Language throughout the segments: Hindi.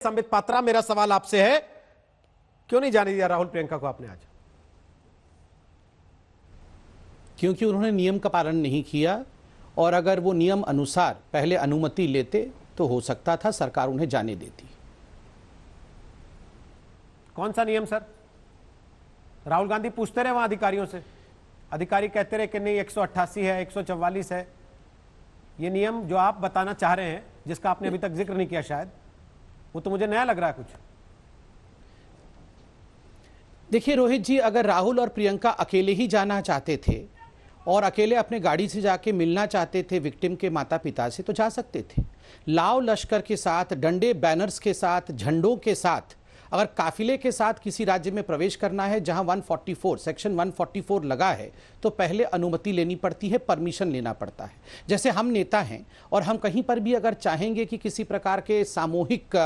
संबित पात्रा, मेरा सवाल आपसे है, क्यों नहीं जाने दिया राहुल प्रियंका को आपने आज? क्योंकि उन्होंने नियम का पालन नहीं किया, और अगर वो नियम अनुसार पहले अनुमति लेते तो हो सकता था सरकार उन्हें जाने देती। कौन सा नियम सर? राहुल गांधी पूछते रहे वहां अधिकारियों से, अधिकारी कहते रहे कि नहीं 188 है, 144 है। ये नियम जो आप बताना चाह रहे हैं, जिसका आपने अभी तक जिक्र नहीं किया शायद, वो तो मुझे नया लग रहा है कुछ। देखिए रोहित जी, अगर राहुल और प्रियंका अकेले ही जाना चाहते थे और अकेले अपने गाड़ी से जाके मिलना चाहते थे विक्टिम के माता पिता से, तो जा सकते थे। लाव लश्कर के साथ, डंडे बैनर्स के साथ, झंडों के साथ, अगर काफिले के साथ किसी राज्य में प्रवेश करना है जहां 144 सेक्शन 144 लगा है, तो पहले अनुमति लेनी पड़ती है, परमिशन लेना पड़ता है। जैसे हम नेता हैं और हम कहीं पर भी अगर चाहेंगे कि किसी प्रकार के सामूहिक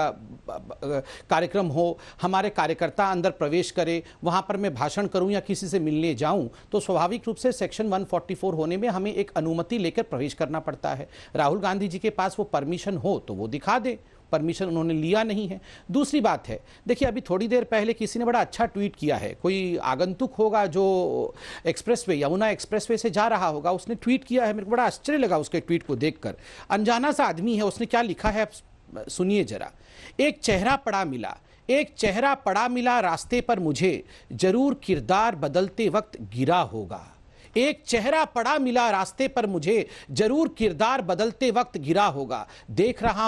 कार्यक्रम हो, हमारे कार्यकर्ता अंदर प्रवेश करें, वहां पर मैं भाषण करूं या किसी से मिलने जाऊं, तो स्वाभाविक रूप से सेक्शन 144 होने में हमें एक अनुमति लेकर प्रवेश करना पड़ता है। राहुल गांधी जी के पास वो परमिशन हो तो वो दिखा दे, परमिशन उन्होंने लिया नहीं है। दूसरी बात है, देखिए अभी थोड़ी देर पहले किसी ने बड़ा अच्छा ट्वीट किया है, कोई आगंतुक होगा जो एक्सप्रेसवे, यमुना एक्सप्रेसवे से जा रहा होगा, उसने ट्वीट किया है। मेरे को बड़ा आश्चर्य लगा उसके ट्वीट को देखकर। अनजाना सा आदमी है, उसने क्या लिखा है सुनिए जरा। एक चेहरा पड़ा मिला, एक चेहरा पड़ा मिला रास्ते पर मुझे, जरूर किरदार बदलते वक्त गिरा होगा। एक चेहरा पड़ा मिला रास्ते पर मुझे, जरूर किरदार बदलते वक्त गिरा होगा। देख रहा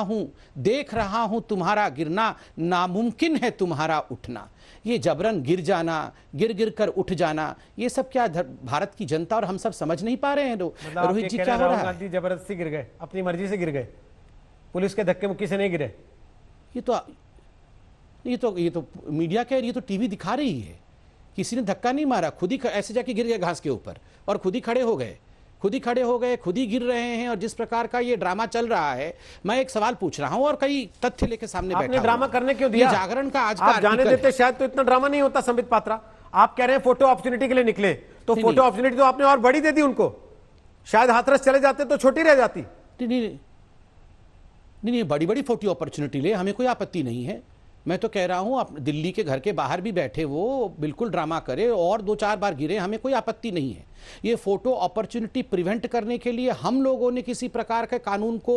हूं तुम्हारा गिरना, नामुमकिन है तुम्हारा उठना। ये जबरन गिर जाना, गिर कर उठ जाना, ये सब क्या भारत की जनता और हम सब समझ नहीं पा रहे हैं? रोहित जी, क्या हो रहा है? जबरदस्ती गिर गए, अपनी मर्जी से गिर गए, पुलिस के धक्के मुक्की से नहीं गिरे। ये तो मीडिया कह रही है, तो टीवी दिखा रही है। किसी ने धक्का नहीं मारा, खुद ही ऐसे जाके गिर गए घास के ऊपर और खुद ही खड़े हो गए, खुद ही गिर रहे हैं। और जिस प्रकार का ये ड्रामा चल रहा है, मैं एक सवाल पूछ रहा हूं और कई तथ्य लेके सामने बैठा हूं। आपने ड्रामा करने क्यों दिया? जागरण का आज आप जाने देते शायद तो इतना ड्रामा नहीं होता। संबित पात्रा, आप कह रहे हैं फोटो अपॉर्चुनिटी के लिए निकले, तो फोटो अपॉर्चुनिटी तो आपने और बड़ी दे दी उनको। शायद हाथरस चले जाते तो छोटी रह जाती। नहीं, बड़ी फोटो अपॉर्चुनिटी ले, हमें कोई आपत्ति नहीं है। मैं तो कह रहा हूं आप दिल्ली के घर के बाहर भी बैठे वो बिल्कुल ड्रामा करे और 2-4 बार गिरे, हमें कोई आपत्ति नहीं है। ये फोटो अपॉर्चुनिटी प्रिवेंट करने के लिए हम लोगों ने किसी प्रकार के कानून को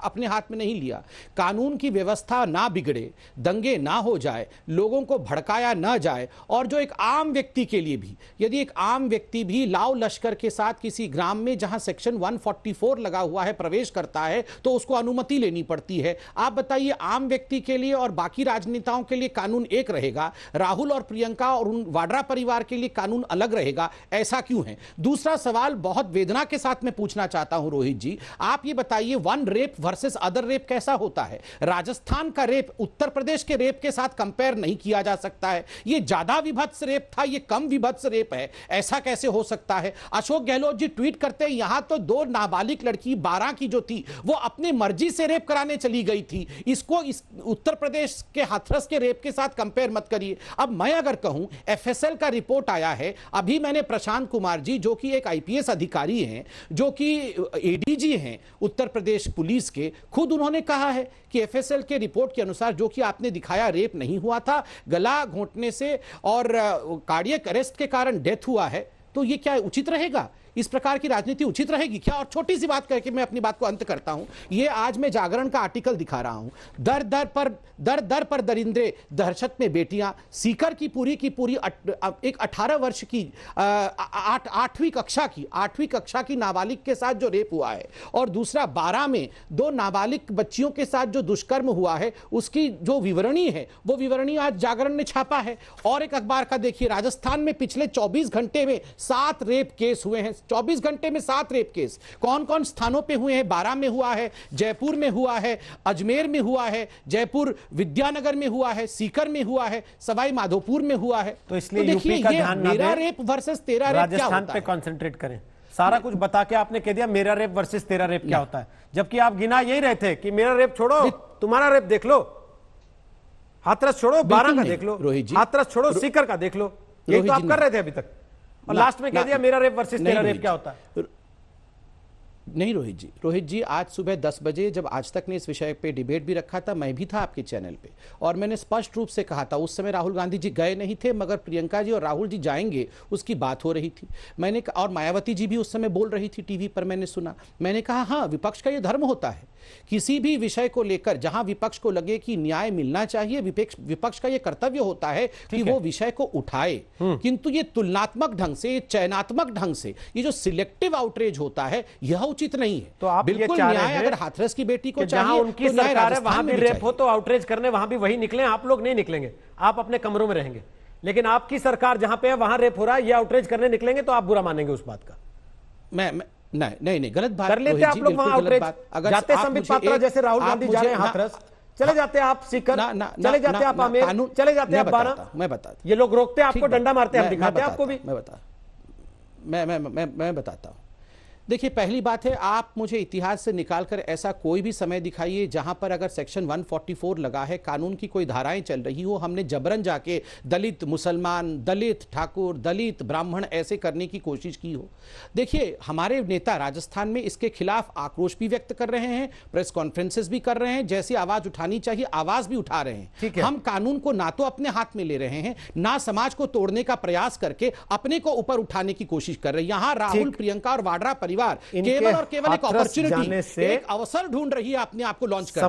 अपने हाथ में नहीं लिया। कानून की व्यवस्था ना बिगड़े, दंगे ना हो जाए, लोगों को भड़काया ना जाए, और जो एक आम व्यक्ति के लिए भी, यदि एक आम व्यक्ति भी लाव लश्कर के साथ किसी ग्राम में जहां सेक्शन 144 लगा हुआ है प्रवेश करता है, तो उसको अनुमति लेनी पड़ती है। आप बताइए, आम व्यक्ति के लिए और बाकी राजनेताओं के लिए कानून एक रहेगा, राहुल और प्रियंका और उन वाड्रा परिवार के लिए कानून अलग रहेगा, ऐसा क्यों है? दूसरा सवाल बहुत वेदना के साथ मैं पूछना चाहता हूं रोहित जी, आप ये बताइए, one rape versus other rape कैसा होता है? राजस्थान का रेप उत्तर प्रदेश के रेप के साथ कंपेयर नहीं किया जा सकता है। ये ज्यादा विभत्स रेप था, ये कम विभत्स रेप है, ऐसा कैसे हो सकता है? अशोक गहलोत जी ट्वीट करते हैं, यहां तो 2 नाबालिग लड़की 12 की जो थी वो अपनी मर्जी से रेप कराने चली गई थी। इसको इस उत्तर प्रदेश के हाथरस के रेप के साथ कंपेयर मत करिए। अब मैं अगर कहूं, एफएसएल का रिपोर्ट आया है, अभी मैंने प्रशांत कुमार जी जो कि एक आईपीएस अधिकारी हैं, जो कि एडीजी हैं उत्तर प्रदेश पुलिस के, खुद उन्होंने कहा है कि एफएसएल के रिपोर्ट के अनुसार जो कि आपने दिखाया रेप नहीं हुआ था, गला घोंटने से और कार्डियक अरेस्ट के कारण डेथ हुआ है। तो ये क्या उचित रहेगा? इस प्रकार की राजनीति उचित रहेगी क्या? और छोटी सी बात करके मैं अपनी बात को अंत करता हूं। ये आज मैं जागरण का आर्टिकल दिखा रहा हूं, दर दर पर दरिंद्रे, दहशत में बेटियां। सीकर की पूरी एक 18 वर्ष की 8वीं कक्षा की नाबालिग के साथ जो रेप हुआ है, और दूसरा 12 में 2 नाबालिग बच्चियों के साथ जो दुष्कर्म हुआ है, उसकी जो विवरणी है, वो विवरणी आज जागरण ने छापा है। और एक अखबार का देखिए, राजस्थान में पिछले 24 घंटे में 7 रेप केस हुए हैं। 24 घंटे में 7 रेप केस कौन कौन स्थानों पे हुए हैं? 12 में हुआ है, जयपुर में हुआ है, अजमेर में हुआ है, जयपुर विद्यानगर में हुआ है, सीकर में हुआ है, सवाई माधोपुर में हुआ है। तो इसलिए यूपी का ध्यान ना मेरा रेप वर्सेस तेरा रेप क्या होता है? राजस्थान पे कंसंट्रेट करें। सारा कुछ बता के आपने कह दिया मेरा रेप वर्सेस तेरा रेप क्या होता है, जबकि आप गिना यही रहे थे कि मेरा रेप छोड़ो, तुम्हारा रेप देख लो। हाथरस छोड़ो, 12 का देख लो, हाथरस छोड़ो, सीकर का देख लो। यही तो आप कर रहे थे अभी तक, और लास्ट में कह दिया मेरा रेप वर्सेस तेरा रेप क्या होता है। नहीं रोहित जी आज सुबह 10 बजे जब आज तक ने इस विषय पे डिबेट भी रखा था, मैं भी था आपके चैनल पे, और मैंने स्पष्ट रूप से कहा था, उस समय राहुल गांधी जी गए नहीं थे, मगर प्रियंका जी और राहुल जी जाएंगे उसकी बात हो रही थी। मैंने और मायावती जी भी उस समय बोल रही थी टीवी पर, मैंने सुना। मैंने कहा हाँ, विपक्ष का ये धर्म होता है, किसी भी विषय को लेकर जहां विपक्ष को लगे कि न्याय मिलना चाहिए, विपक्ष का यह कर्तव्य होता है कि वो विषय को उठाए। किंतु ये तुलनात्मक ढंग से, चयनात्मक ढंग से ये जो सिलेक्टिव आउटरीच होता है, यह उचित नहीं है। तो आप बिल्कुल ये न्याय अगर हाथरस की बेटी को जहां चाहिए, उनकी तो न्याय सरकार है वहां राजस्थान भी में रेप हो तो आउटरीच करने वहां भी वही निकले, आप लोग नहीं निकलेंगे, आप अपने कमरों में रहेंगे। लेकिन आपकी सरकार जहां पे है वहां रेप हो रहा है, ये आउटरीच करने निकलेंगे तो आप बुरा मानेंगे उस बात का। नहीं गलत बात कर लेते आप लोग वहां आउटरीच। जाते संबित पात्रा जैसे राहुल गांधी जा रहे हैं हाथरस, चले जाते आप सीकर, चले जाते आप आमेर, चले जाते आप बारा, मैं बताता, ये लोग रोकते हैं आपको, डंडा मारते हैं, हम दिखाते हैं आपको भी। मैं बताता हूं। देखिए, पहली बात है, आप मुझे इतिहास से निकालकर ऐसा कोई भी समय दिखाइए जहां पर अगर सेक्शन 144 लगा है, कानून की कोई धाराएं चल रही हो, हमने जबरन जाके दलित मुसलमान, दलित ठाकुर, दलित ब्राह्मण ऐसे करने की कोशिश की हो। देखिए, हमारे नेता राजस्थान में इसके खिलाफ आक्रोश भी व्यक्त कर रहे हैं, प्रेस कॉन्फ्रेंसेस भी कर रहे हैं, जैसी आवाज उठानी चाहिए आवाज भी उठा रहे हैं। हम कानून को ना तो अपने हाथ में ले रहे हैं, ना समाज को तोड़ने का प्रयास करके अपने को ऊपर उठाने की कोशिश कर रहे हैं। यहां राहुल, प्रियंका और वाड्रा परिवार केवल और केवल एक अपॉर्चुनिटी, एक अवसर ढूंढ रही है अपने आप को लॉन्च करने